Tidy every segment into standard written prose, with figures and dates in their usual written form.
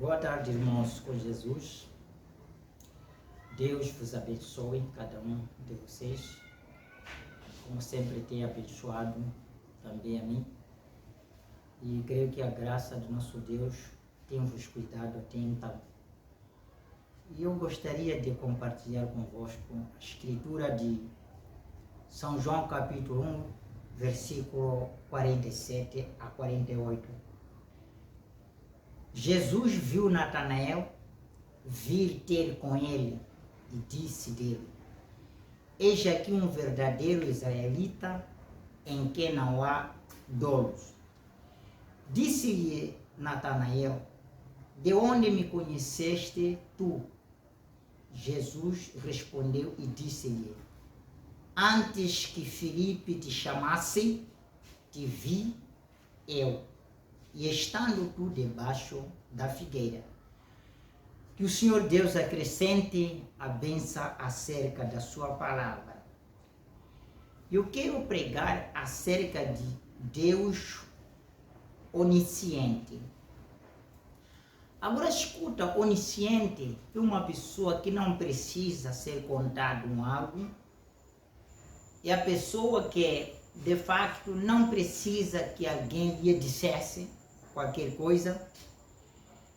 Boa tarde, irmãos com Jesus. Deus vos abençoe, cada um de vocês, como sempre tem abençoado também a mim. E creio que a graça do nosso Deus tem vos cuidado até então. E eu gostaria de compartilhar convosco a escritura de São João capítulo 1, versículo 47 a 48. Jesus viu Natanael vir ter com ele e disse dele: eis aqui um verdadeiro israelita em quem não há dolos. Disse-lhe Natanael: de onde me conheceste tu? Jesus respondeu e disse-lhe: antes que Filipe te chamasse, te vi eu, e estando tu debaixo da figueira. Que o Senhor Deus acrescente a bênção acerca da sua palavra. Eu quero pregar acerca de Deus onisciente. Agora escuta, onisciente é uma pessoa que não precisa ser contado algo. É a pessoa que, de fato, não precisa que alguém lhe dissesse qualquer coisa.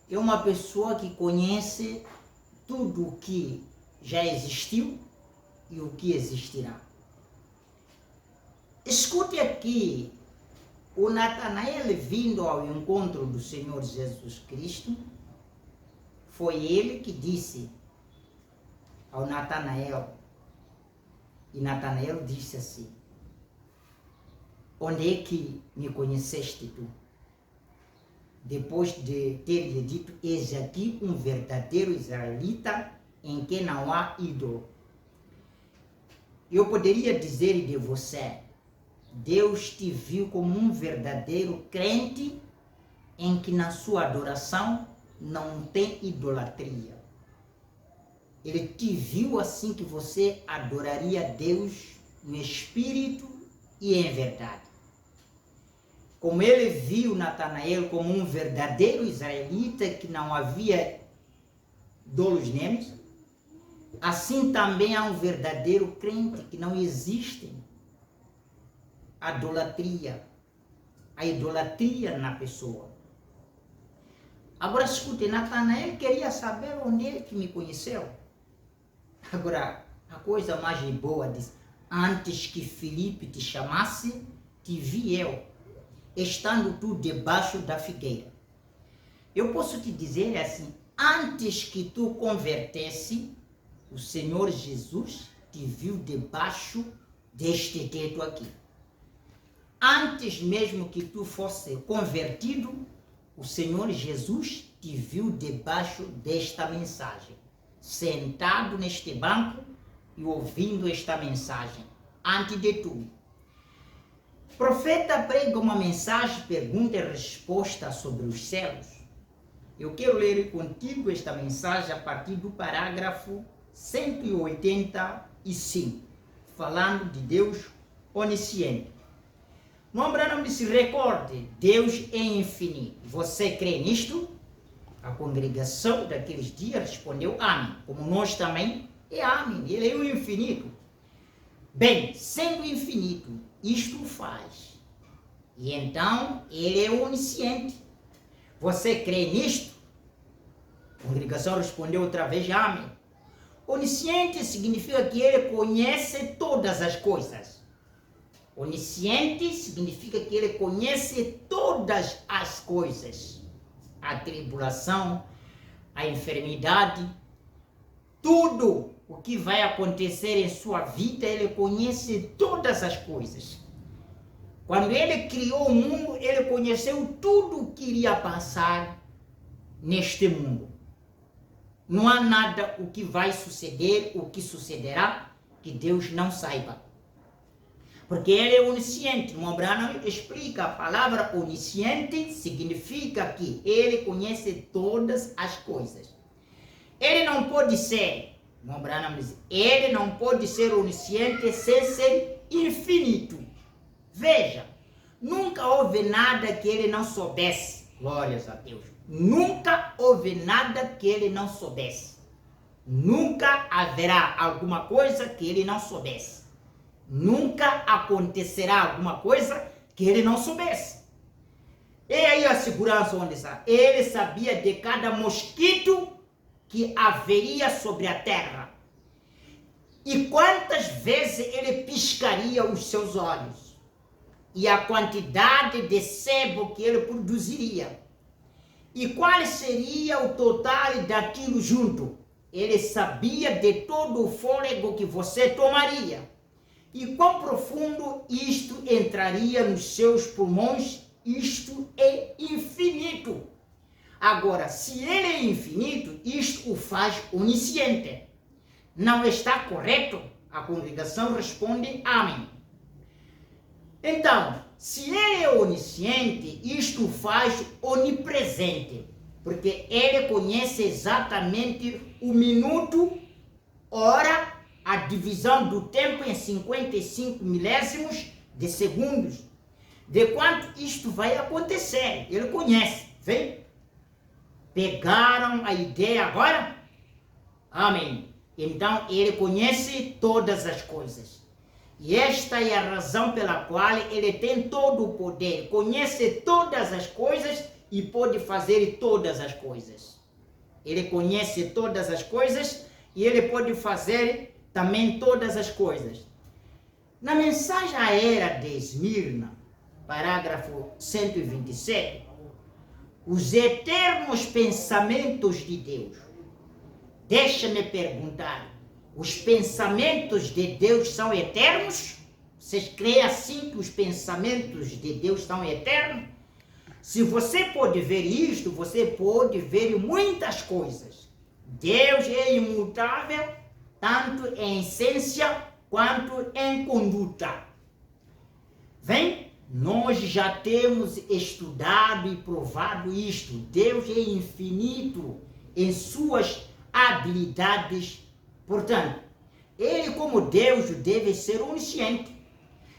É uma pessoa que conhece tudo o que já existiu e o que existirá. Escute aqui, o Natanael vindo ao encontro do Senhor Jesus Cristo, foi ele que disse ao Natanael, e Natanael disse assim: onde é que me conheceste tu? Depois de ter lhe dito: eis aqui um verdadeiro israelita em quem não há ídolo. Eu poderia dizer de você: Deus te viu como um verdadeiro crente em que na sua adoração não tem idolatria. Ele te viu assim que você adoraria Deus no espírito e em verdade. Como ele viu Natanael como um verdadeiro israelita que não havia dolos neles, assim também há um verdadeiro crente que não existe a idolatria na pessoa. Agora escute, Natanael queria saber onde ele que me conheceu. Agora, a coisa mais boa diz: antes que Filipe te chamasse, te vi eu, estando tu debaixo da figueira. Eu posso te dizer assim: antes que tu convertesse, o Senhor Jesus te viu debaixo deste teto aqui. Antes mesmo que tu fosse convertido, o Senhor Jesus te viu debaixo desta mensagem, sentado neste banco e ouvindo esta mensagem, antes de tudo. O profeta prega uma mensagem, pergunta e resposta sobre os céus. Eu quero ler contigo esta mensagem a partir do parágrafo 185, falando de Deus onisciente. No Abraão se recorde, Deus é infinito. Você crê nisto? A congregação daqueles dias respondeu amém. Como nós também, é amém. Ele é o infinito. Bem, sendo infinito, isto faz. E então, ele é onisciente. Você crê nisto? A congregação respondeu outra vez amém. Onisciente significa que ele conhece todas as coisas. Onisciente significa que ele conhece todas as coisas. A tribulação, a enfermidade, tudo o que vai acontecer em sua vida, ele conhece todas as coisas. Quando ele criou o mundo, ele conheceu tudo o que iria passar neste mundo. Não há nada o que vai suceder, o que sucederá, que Deus não saiba. Porque ele é onisciente. No Abraão explica, a palavra onisciente significa que ele conhece todas as coisas. Ele não pode ser, no Abraão diz, ele não pode ser onisciente sem ser infinito. Veja, nunca houve nada que ele não soubesse. Glórias a Deus. Nunca houve nada que ele não soubesse. Nunca haverá alguma coisa que ele não soubesse. Nunca acontecerá alguma coisa que ele não soubesse. E aí a segurança onde está? Ele sabia de cada mosquito que haveria sobre a terra. E quantas vezes ele piscaria os seus olhos. E a quantidade de sebo que ele produziria. E qual seria o total daquilo junto? Ele sabia de todo o fôlego que você tomaria. E quão profundo isto entraria nos seus pulmões. Isto é infinito. Agora, se ele é infinito, isto o faz onisciente. Não está correto? A congregação responde amém. Então, se ele é onisciente, isto o faz onipresente. Porque ele conhece exatamente o minuto, hora, a divisão do tempo em 55 milésimos de segundos. De quanto isto vai acontecer. Ele conhece. Vem? Pegaram a ideia agora? Amém. Então, ele conhece todas as coisas. E esta é a razão pela qual ele tem todo o poder. Conhece todas as coisas e pode fazer todas as coisas. Ele conhece todas as coisas e ele pode fazer também todas as coisas. Na mensagem à era de Esmirna, parágrafo 127, os eternos pensamentos de Deus. Deixa-me perguntar, os pensamentos de Deus são eternos? Vocês creem assim que os pensamentos de Deus são eternos? Se você pode ver isto, você pode ver muitas coisas. Deus é imutável, tanto em essência quanto em conduta. Vem? Nós já temos estudado e provado isto. Deus é infinito em suas habilidades. Portanto, ele como Deus deve ser onisciente.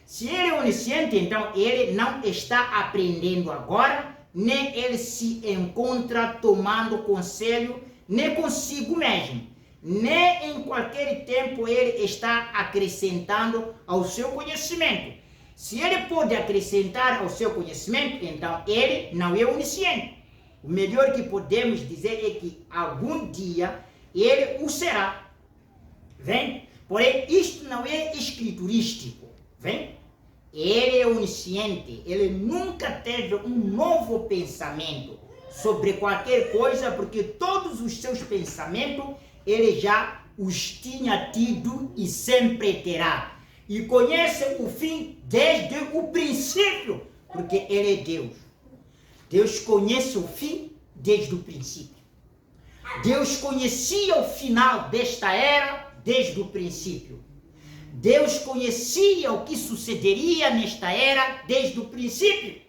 Se ele é onisciente, então ele não está aprendendo agora, nem ele se encontra tomando conselho, nem consigo mesmo, nem em qualquer tempo ele está acrescentando ao seu conhecimento. Se ele pode acrescentar ao seu conhecimento, então ele não é onisciente. O melhor que podemos dizer é que algum dia ele o será. Vem? Porém, isto não é escriturístico. Vem? Ele é onisciente. Ele nunca teve um novo pensamento sobre qualquer coisa, porque todos os seus pensamentos ele já os tinha tido e sempre terá. E conhece o fim desde o princípio, porque ele é Deus. Deus conhece o fim desde o princípio. Deus conhecia o final desta era desde o princípio. Deus conhecia o que sucederia nesta era desde o princípio.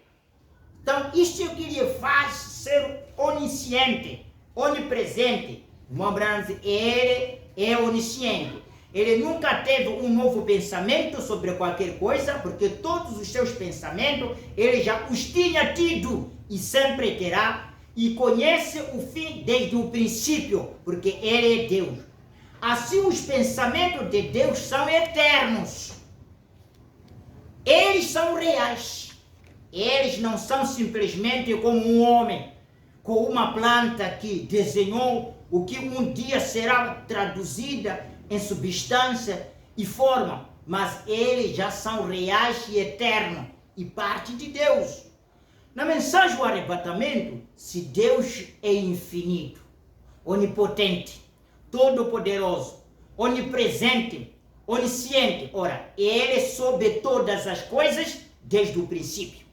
Então, isto é o que lhe faz ser onisciente, onipresente. Lembrando, ele é onisciente. Ele nunca teve um novo pensamento sobre qualquer coisa, porque todos os seus pensamentos ele já os tinha tido e sempre terá, e conhece o fim desde o princípio, porque ele é Deus. Assim, os pensamentos de Deus são eternos. Eles são reais. Eles não são simplesmente como um homem com uma planta que desenhou o que um dia será traduzida em substância e forma, mas eles já são reais e eternos e parte de Deus. Na mensagem do arrebatamento, se Deus é infinito, onipotente, todo-poderoso, onipresente, onisciente, ora, ele soube todas as coisas desde o princípio.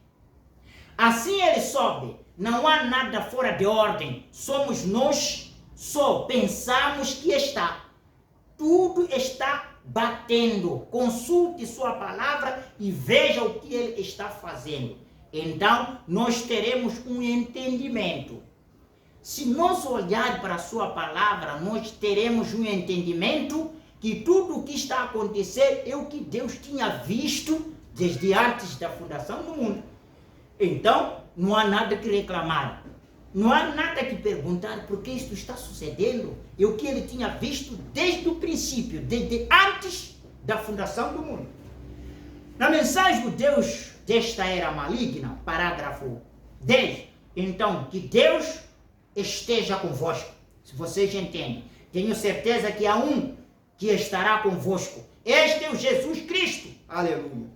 Assim ele soube, não há nada fora de ordem, somos nós, só pensamos que está. Tudo está batendo. Consulte sua palavra e veja o que ele está fazendo. Então, nós teremos um entendimento. Se nós olharmos para a sua palavra, nós teremos um entendimento que tudo o que está a acontecer é o que Deus tinha visto desde antes da fundação do mundo. Então, não há nada que reclamar. Não há nada que perguntar porque isto está sucedendo. É o que ele tinha visto desde o princípio, desde antes da fundação do mundo. Na mensagem do Deus desta era maligna, parágrafo 10, então, que Deus esteja convosco. Se vocês entendem, tenho certeza que há um que estará convosco. Este é o Jesus Cristo. Aleluia.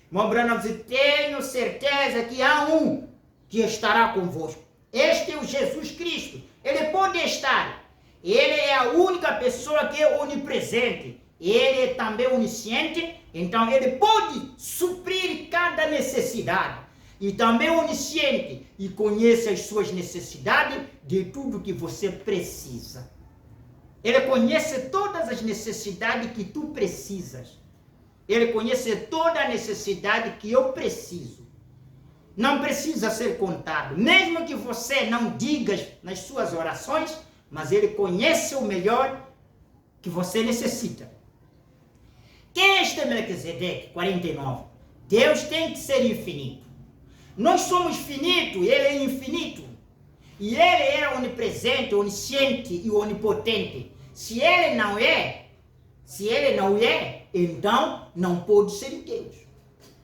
Irmão Branham diz, tenho certeza que há um que estará convosco. Este é o Jesus Cristo. Ele pode estar. Ele é a única pessoa que é onipresente. Ele é também onisciente. Então ele pode suprir cada necessidade. E também onisciente. E conhece as suas necessidades de tudo que você precisa. Ele conhece todas as necessidades que tu precisas. Ele conhece toda a necessidade que eu preciso. Não precisa ser contado. Mesmo que você não diga nas suas orações, mas ele conhece o melhor que você necessita. Quem é este Melquisedeque? 49. Deus tem que ser infinito. Nós somos finitos, ele é infinito. E ele é onipresente, onisciente e onipotente. Se ele não é, então não pode ser Deus.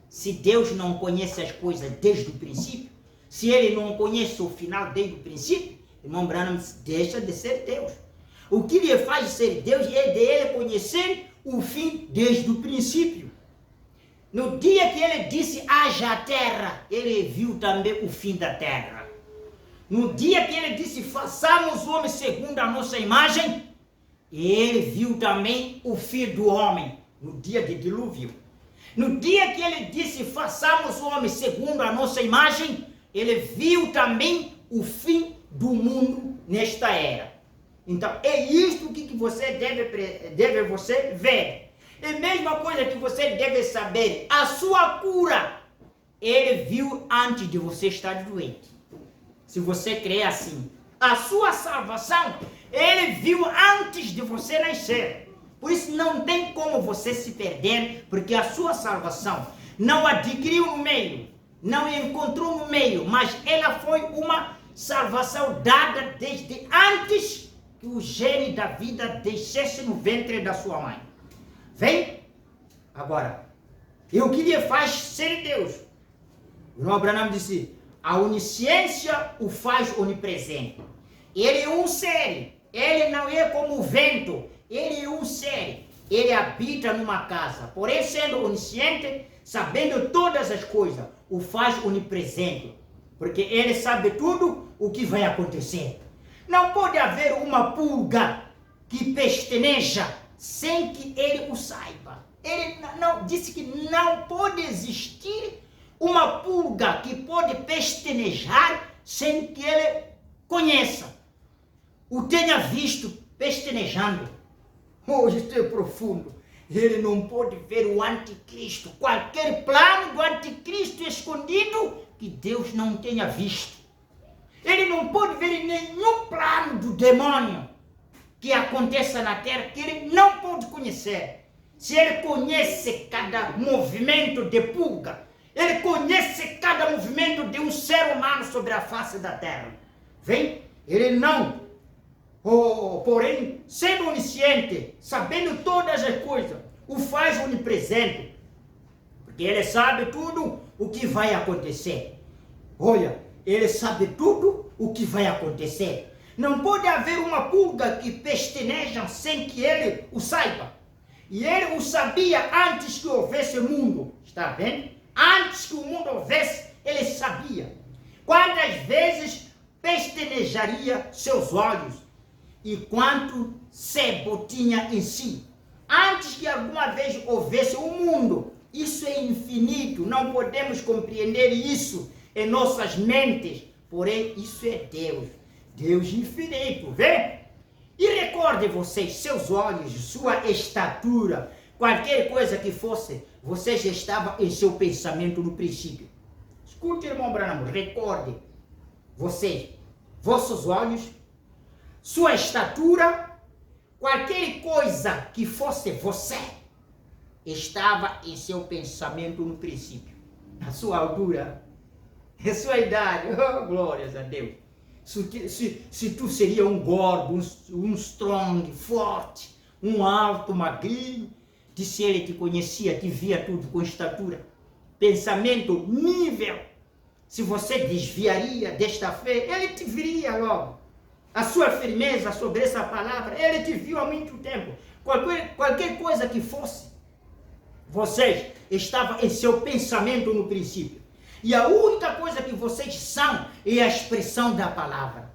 Se Deus não conhece as coisas desde o princípio, se ele não conhece o final desde o princípio, irmão Branham deixa de ser Deus. O que lhe faz ser Deus é de ele conhecer o fim desde o princípio. No dia que ele disse, haja a terra, ele viu também o fim da terra. No dia que ele disse, façamos o homem segundo a nossa imagem, ele viu também o fim do homem, no dia de dilúvio. No dia que ele disse, façamos o homem segundo a nossa imagem, ele viu também o fim do mundo nesta era. Então, é isto que você deve você ver. É a mesma coisa que você deve saber. A sua cura, ele viu antes de você estar doente. Se você crê assim. A sua salvação, ele viu antes de você nascer. Por isso não tem como você se perder, porque a sua salvação não adquiriu no meio, não encontrou no meio, mas ela foi uma salvação dada desde antes que o gene da vida descesse no ventre da sua mãe. Vem? Agora, e o que lhe faz ser Deus? O irmão Branham disse, a onisciência o faz onipresente. Ele é um ser, ele não é como o vento, ele é um ser, ele habita numa casa, porém sendo onisciente, sabendo todas as coisas, o faz onipresente, porque ele sabe tudo o que vai acontecer. Não pode haver uma pulga que pesteneja sem que ele o saiba. Ele não disse que não pode existir uma pulga que pode pestenejar sem que ele conheça, o tenha visto pestenejando. Oh, isso é profundo. Ele não pode ver o anticristo, qualquer plano do anticristo escondido que Deus não tenha visto. Ele não pode ver nenhum plano do demônio que aconteça na terra que ele não pode conhecer. Se ele conhece cada movimento de pulga, ele conhece cada movimento de um ser humano sobre a face da terra. Vem? Ele não. Porém, sendo onisciente, sabendo todas as coisas, o faz onipresente. Porque ele sabe tudo o que vai acontecer. Olha, ele sabe tudo o que vai acontecer. Não pode haver uma pulga que pesteneja sem que ele o saiba. E ele o sabia antes que houvesse o mundo. Está vendo? Antes que o mundo houvesse, ele sabia. Quantas vezes pestenejaria seus olhos? E quanto sebo tinha em si? Antes que alguma vez houvesse o mundo. Isso é infinito. Não podemos compreender isso em nossas mentes. Porém, isso é Deus. Deus infinito, vê? E recorde vocês, seus olhos, sua estatura, qualquer coisa que fosse, você já estava em seu pensamento no princípio. Escute, irmão Branham, recorde vocês, vossos olhos, sua estatura, qualquer coisa que fosse você, estava em seu pensamento no princípio. A sua altura, É sua idade. Oh, glórias a Deus. Se tu seria um gordo, um strong, forte, um alto, magrinho, se ele te conhecia, te via tudo com estatura, pensamento, nível, se você desviaria desta fé, ele te viria logo. A sua firmeza sobre essa palavra, ele te viu há muito tempo. Qualquer coisa que fosse, vocês estavam em seu pensamento no princípio. E a única coisa que vocês são é a expressão da palavra.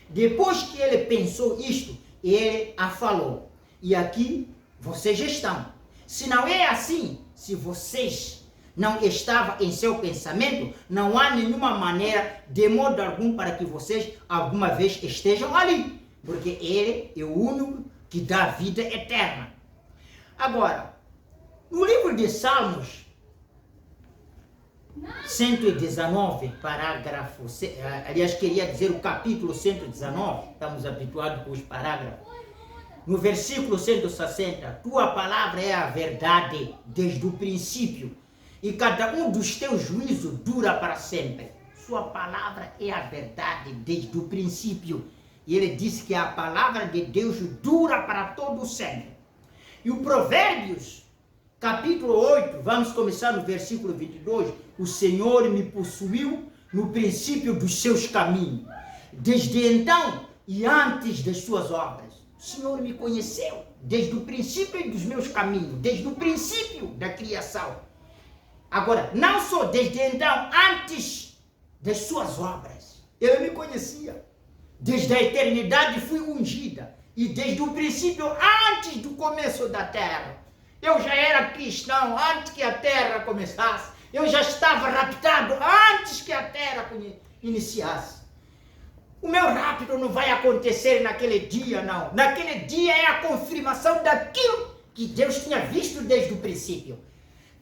Depois que ele pensou isto, ele a falou. E aqui vocês estão. Se não é assim, se vocês não estavam em seu pensamento, não há nenhuma maneira, de modo algum, para que vocês alguma vez estejam ali. Porque ele é o único que dá vida eterna. Agora, no livro de Salmos 119, parágrafo, aliás, queria dizer o capítulo 119, estamos habituados com os parágrafos. No versículo 160, tua palavra é a verdade desde o princípio, e cada um dos teus juízos dura para sempre. Sua palavra é a verdade desde o princípio. E ele disse que a palavra de Deus dura para todo sempre. E o Provérbios, capítulo 8, vamos começar no versículo 22. O Senhor me possuiu no princípio dos seus caminhos, desde então e antes das suas obras. O Senhor me conheceu desde o princípio dos meus caminhos, desde o princípio da criação. Agora, não só desde então, antes das suas obras. Ele me conhecia. Desde a eternidade fui ungida. E desde o princípio, antes do começo da terra. Eu já era cristão antes que a terra começasse. Eu já estava raptado antes que a terra iniciasse. O meu rapto não vai acontecer naquele dia, não. Naquele dia é a confirmação daquilo que Deus tinha visto desde o princípio.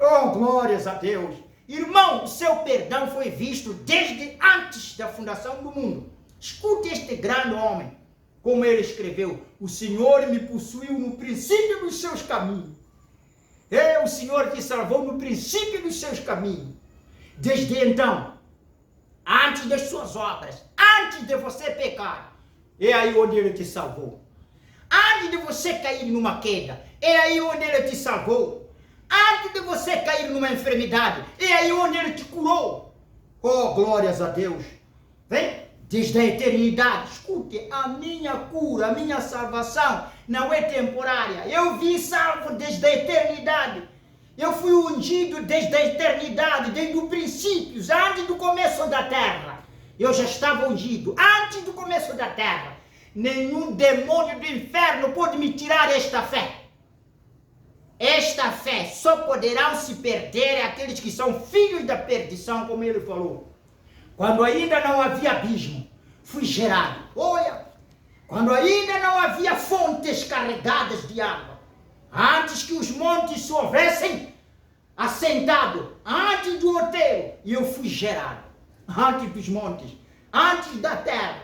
Oh, glórias a Deus! Irmão, o seu perdão foi visto desde antes da fundação do mundo. Escute este grande homem, como ele escreveu: o Senhor me possuiu no princípio dos seus caminhos. É o Senhor que salvou no princípio dos seus caminhos. Desde então, antes das suas obras, antes de você pecar, é aí onde ele te salvou. Antes de você cair numa queda, é aí onde ele te salvou. Antes de você cair numa enfermidade, é aí onde ele te curou. Oh, glórias a Deus. Vem, desde a eternidade, escute, a minha cura, a minha salvação não é temporária. Eu vim salvo desde a eternidade. Eu fui ungido desde a eternidade, desde o princípio, antes do começo da terra. Eu já estava ungido antes do começo da terra. Nenhum demônio do inferno pode me tirar esta fé. Esta fé só poderão se perder aqueles que são filhos da perdição, como ele falou. Quando ainda não havia abismo, fui gerado. Olha, quando ainda não havia fontes carregadas de água, antes que os montes se houvessem assentado, antes do outeiro, eu fui gerado. Antes dos montes, antes da terra,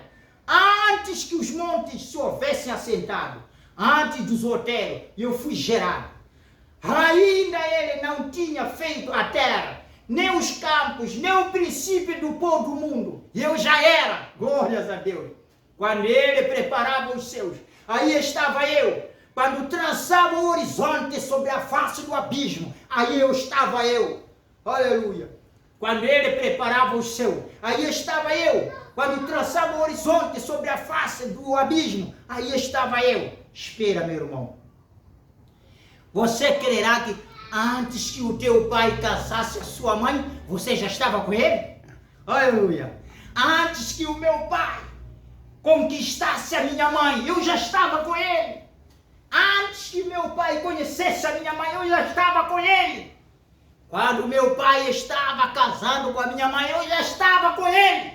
antes que os montes se houvessem assentado, antes dos outeiros, eu fui gerado. Ainda ele não tinha feito a terra, nem os campos, nem o princípio do pôr do mundo. Eu já era, glórias a Deus. Quando ele preparava os seus, aí estava eu. Quando traçava o horizonte sobre a face do abismo, aí estava eu. Aleluia. Quando ele preparava os seus, aí estava eu. Quando traçava o horizonte sobre a face do abismo, aí estava eu. Espera, meu irmão. Você crerá que antes que o teu pai casasse a sua mãe, você já estava com ele? Aleluia! Antes que o meu pai conquistasse a minha mãe, eu já estava com ele. Antes que meu pai conhecesse a minha mãe, eu já estava com ele. Quando meu pai estava casado com a minha mãe, eu já estava com ele.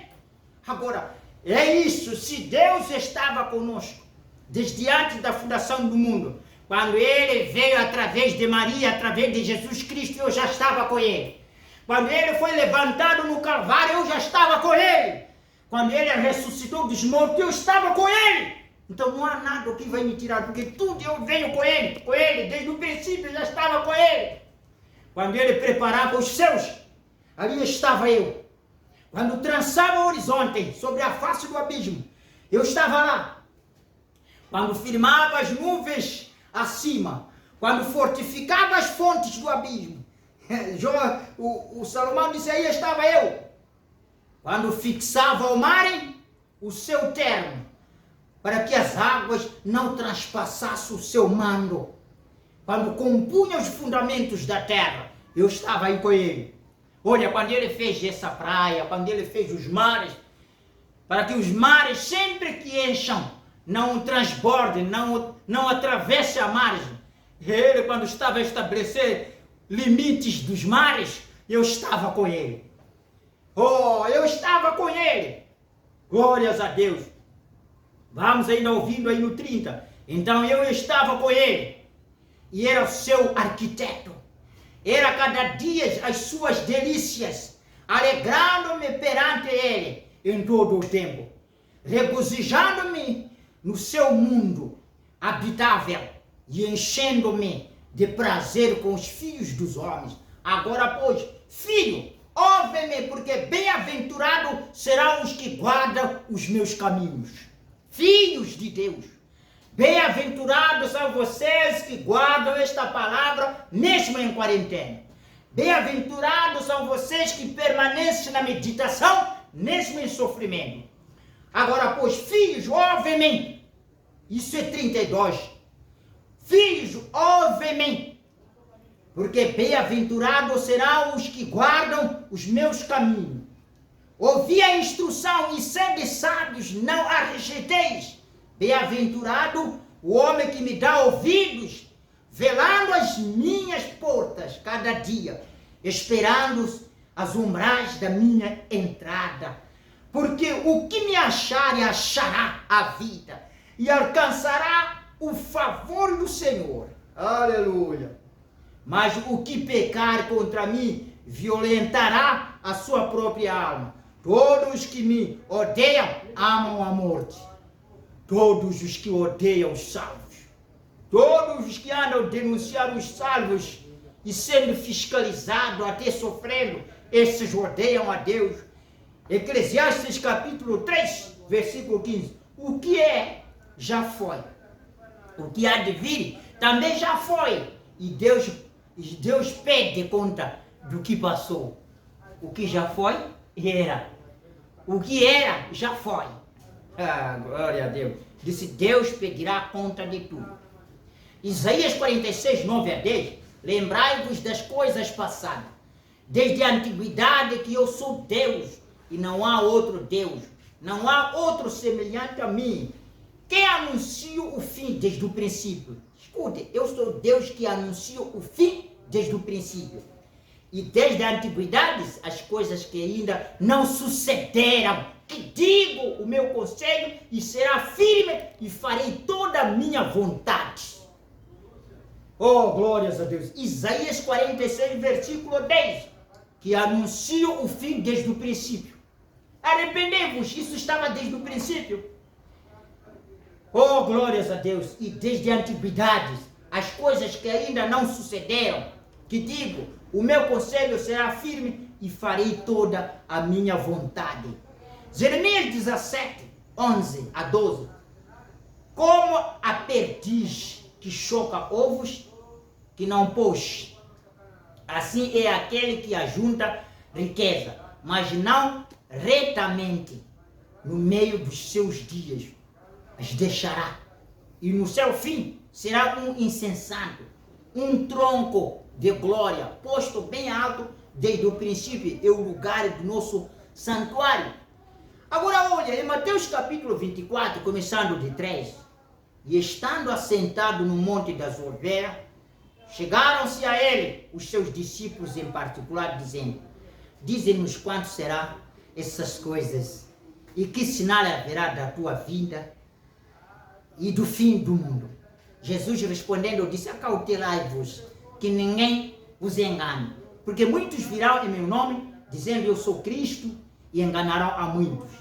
Agora, é isso, se Deus estava conosco, desde antes da fundação do mundo, quando ele veio através de Maria, através de Jesus Cristo, eu já estava com ele. Quando ele foi levantado no Calvário, eu já estava com ele. Quando ele ressuscitou dos mortos, eu estava com ele. Então não há nada que vai me tirar, porque tudo eu venho com ele, desde o princípio eu já estava com ele. Quando ele preparava os seus, ali estava eu. quando trançava o horizonte sobre a face do abismo, eu estava lá. Quando firmava as nuvens acima, quando fortificava as fontes do abismo, o Salomão disse, aí estava eu. Quando fixava ao mar o seu termo, para que as águas não transpassassem o seu mando. Quando compunha os fundamentos da terra, eu estava aí com ele. Olha, quando ele fez essa praia, quando ele fez os mares, para que os mares sempre que encham, não transbordem, não atravessem a margem. Ele, quando estava a estabelecer limites dos mares, eu estava com ele. Oh, eu estava com ele. Glórias a Deus. Vamos ainda ouvindo aí no 30. Então eu estava com ele. E era o seu arquiteto. Era cada dia as suas delícias, alegrando-me perante ele em todo o tempo, regozijando-me no seu mundo habitável e enchendo-me de prazer com os filhos dos homens. Agora, pois, filho, ouve-me, porque bem-aventurado serão os que guardam os meus caminhos. Filhos de Deus, bem-aventurados são vocês que guardam esta palavra, mesmo em quarentena. Bem-aventurados são vocês que permanecem na meditação, mesmo em sofrimento. Agora, pois, filhos, ouve-me. Isso é 32. Filhos, ouve-me. Porque bem-aventurados serão os que guardam os meus caminhos. Ouvi a instrução e sede sábios, não a rejeiteis. Bem-aventurado o homem que me dá ouvidos, velando as minhas portas cada dia, esperando as umbrais da minha entrada. Porque o que me achará a vida e alcançará o favor do Senhor. Aleluia! Mas o que pecar contra mim violentará a sua própria alma. Todos que me odeiam amam a morte. Todos os que odeiam os salvos. Todos os que andam denunciando os salvos e sendo fiscalizados, até sofrendo, esses odeiam a Deus. Eclesiastes capítulo 3, versículo 15. O que é, já foi. O que há de vir, também já foi. E Deus pede conta do que passou. O que já foi, era. O que era, já foi. Ah, glória a Deus. Disse, Deus pedirá conta de tudo. Isaías 46, 9 a 10. Lembrai-vos das coisas passadas. Desde a antiguidade que eu sou Deus e não há outro Deus. Não há outro semelhante a mim. Que anuncio o fim desde o princípio. Escute, eu sou Deus que anuncio o fim desde o princípio. E desde a antiguidade, as coisas que ainda não sucederam, que digo o meu conselho e será firme e farei toda a minha vontade. Oh, glórias a Deus. Isaías 46, versículo 10, que anuncia o fim desde o princípio. Arrependei-vos, isso estava desde o princípio. Oh, glórias a Deus. E desde a antiguidade, as coisas que ainda não sucederam, que digo, o meu conselho será firme e farei toda a minha vontade. Jeremias 17, 11 a 12. Como a perdiz que choca ovos, que não pôs, assim é aquele que ajunta riqueza, mas não retamente no meio dos seus dias as deixará. E no seu fim será um insensato, um tronco de glória, posto bem alto desde o princípio, é o lugar do nosso santuário. Agora olha, em Mateus capítulo 24, começando de 3, e estando assentado no Monte das Oliveiras, chegaram-se a ele os seus discípulos em particular, dizendo, dize-nos quanto será essas coisas, e que sinal haverá da tua vinda e do fim do mundo. Jesus respondendo disse, acautelai-vos, que ninguém vos engane, porque muitos virão em meu nome, dizendo eu sou Cristo, e enganarão a muitos.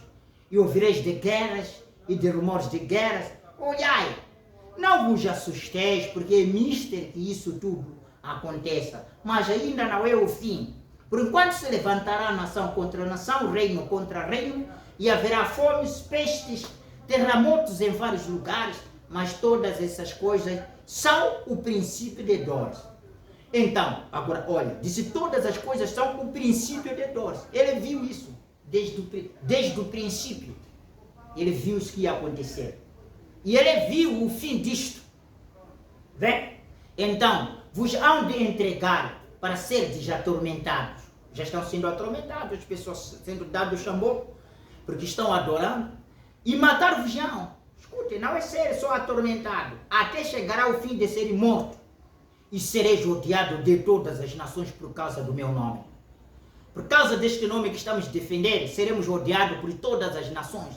E ouvireis de guerras e de rumores de guerras. Olhai, não vos assusteis, porque é mister que isso tudo aconteça, mas ainda não é o fim. Por enquanto se levantará nação contra nação, reino contra reino, e haverá fomes, pestes, terremotos em vários lugares, mas todas essas coisas são o princípio de dores. Então, agora, olha, disse todas as coisas são o princípio de dores. Ele viu isso desde o princípio. Ele viu isso que ia acontecer. E ele viu o fim disto. Vê? Então, vos hão de entregar para serdes atormentados. Já estão sendo atormentados, as pessoas sendo dados chamou, porque estão adorando. E matar-vos-ão. Escute, não é ser só atormentado, até chegará o fim de serem mortos. E sereis odiado de todas as nações por causa do meu nome. Por causa deste nome que estamos defendendo, seremos odiados por todas as nações.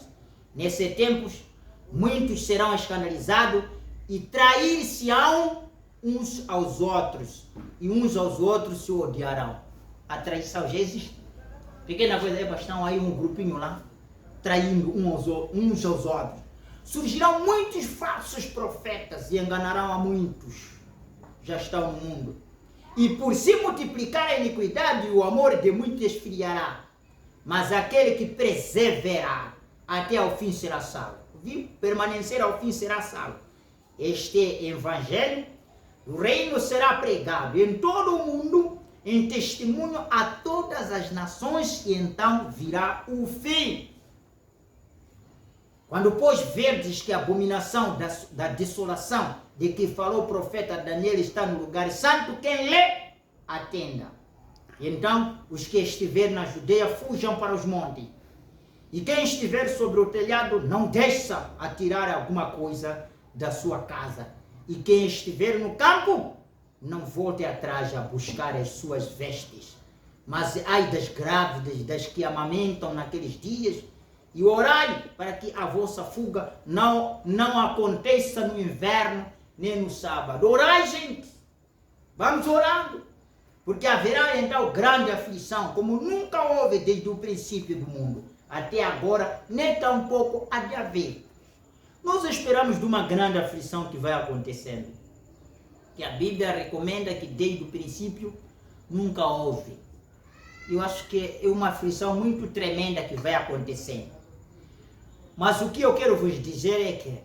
Nesses tempos, muitos serão escandalizados e trair-se-ão uns aos outros. E uns aos outros se odiarão. A traição já existe. Pequena coisa aí, bastão aí um grupinho lá, traindo uns aos outros. Surgirão muitos falsos profetas e enganarão a muitos. Já estão no mundo. E por se multiplicar a iniquidade, o amor de muitos esfriará. Mas aquele que perseverar até ao fim será salvo. Viu? Permanecer ao fim será salvo. Este evangelho, o reino será pregado em todo o mundo, em testemunho a todas as nações, e então virá o fim. Quando, pois, verdes que a abominação da desolação de que falou o profeta Daniel está no lugar santo, quem lê, atenda. Então, os que estiverem na Judeia, fujam para os montes. E quem estiver sobre o telhado, não deixa atirar alguma coisa da sua casa. E quem estiver no campo, não volte atrás a buscar as suas vestes. Mas ai das grávidas, das que amamentam naqueles dias, e orai para que a vossa fuga não aconteça no inverno nem no sábado. Orai, gente! Vamos orando! Porque haverá então grande aflição, como nunca houve desde o princípio do mundo. Até agora, nem tampouco há de haver. Nós esperamos de uma grande aflição que vai acontecendo. Que a Bíblia recomenda que desde o princípio nunca houve. Eu acho que é uma aflição muito tremenda que vai acontecendo. Mas o que eu quero vos dizer é que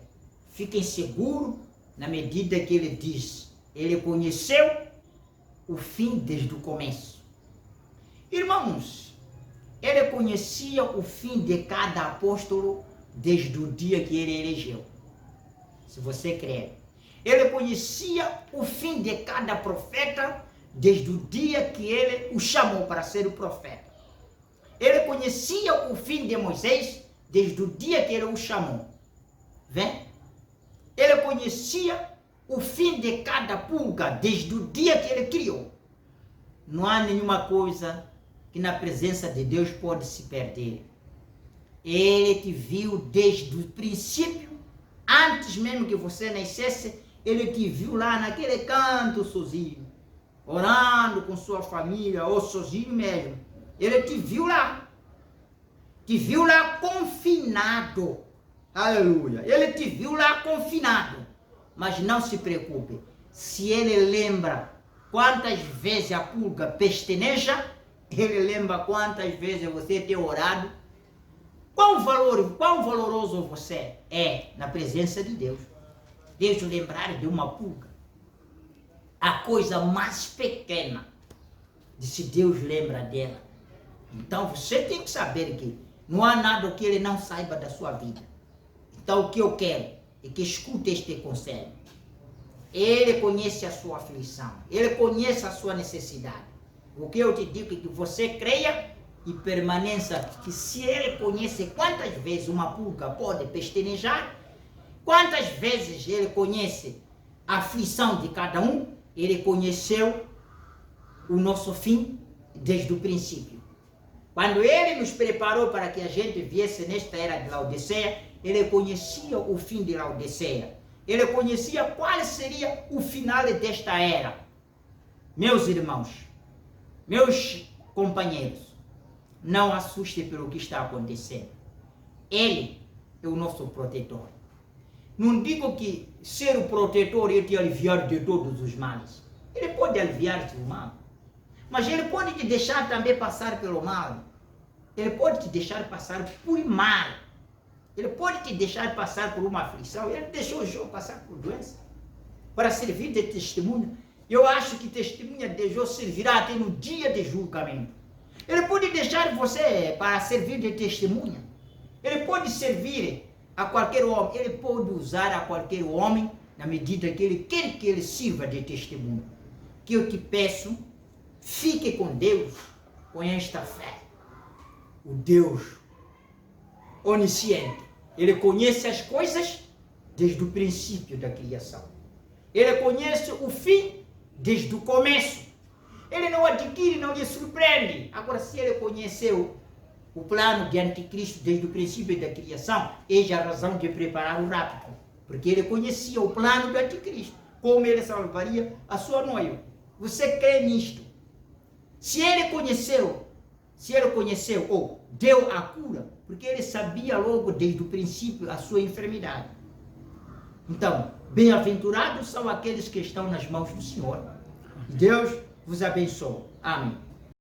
fiquem seguros na medida que ele diz. Ele conheceu o fim desde o começo. Irmãos, ele conhecia o fim de cada apóstolo desde o dia que ele elegeu. Se você crer. Ele conhecia o fim de cada profeta desde o dia que ele o chamou para ser o profeta. Ele conhecia o fim de Moisés desde o dia que ele o chamou. Vê? Ele conhecia o fim de cada pulga desde o dia que ele criou. Não há nenhuma coisa que na presença de Deus pode se perder. Ele te viu desde o princípio, antes mesmo que você nascesse, ele te viu lá naquele canto sozinho, orando com sua família, ou sozinho mesmo. Ele te viu lá confinado. Aleluia. Ele te viu lá confinado. Mas não se preocupe. Se ele lembra quantas vezes a pulga pesteneja, ele lembra quantas vezes você tem orado. Quão valoroso você é na presença de Deus. Deus lembrar de uma pulga. A coisa mais pequena. Se Deus lembra dela. Então você tem que saber que não há nada que ele não saiba da sua vida. Então o que eu quero é que escute este conselho. Ele conhece a sua aflição. Ele conhece a sua necessidade. O que eu te digo é que você creia e permaneça. Que se ele conhece quantas vezes uma pulga pode pestenejar, quantas vezes ele conhece a aflição de cada um, ele conheceu o nosso fim desde o princípio. Quando ele nos preparou para que a gente viesse nesta era de Laodiceia, ele conhecia o fim de Laodiceia. Ele conhecia qual seria o final desta era. Meus irmãos, meus companheiros, não assustem pelo que está acontecendo. Ele é o nosso protetor. Não digo que ser o protetor é te aliviar de todos os males. Ele pode aliviar-te do mal. Mas Ele pode te deixar também passar pelo mal. Ele pode te deixar passar por mal. Ele pode te deixar passar por uma aflição. Ele deixou Jó passar por doença para servir de testemunho. Eu acho que testemunha de Jó servirá até no dia de julgamento. Ele pode deixar você para servir de testemunha. Ele pode servir a qualquer homem. Ele pode usar a qualquer homem na medida que ele quer que ele sirva de testemunho. Que eu te peço, fique com Deus com esta fé. O Deus onisciente, Ele conhece as coisas desde o princípio da criação. Ele conhece o fim desde o começo. Ele não adquire, não lhe surpreende. Agora, se Ele conheceu o plano de anticristo desde o princípio da criação, eis a razão de preparar o rapto. Porque Ele conhecia o plano do anticristo, como Ele salvaria a sua noiva. Você crê nisto? Se Ele conheceu, ou deu a cura, porque Ele sabia logo desde o princípio a sua enfermidade. Então, bem-aventurados são aqueles que estão nas mãos do Senhor. Deus vos abençoe. Amém.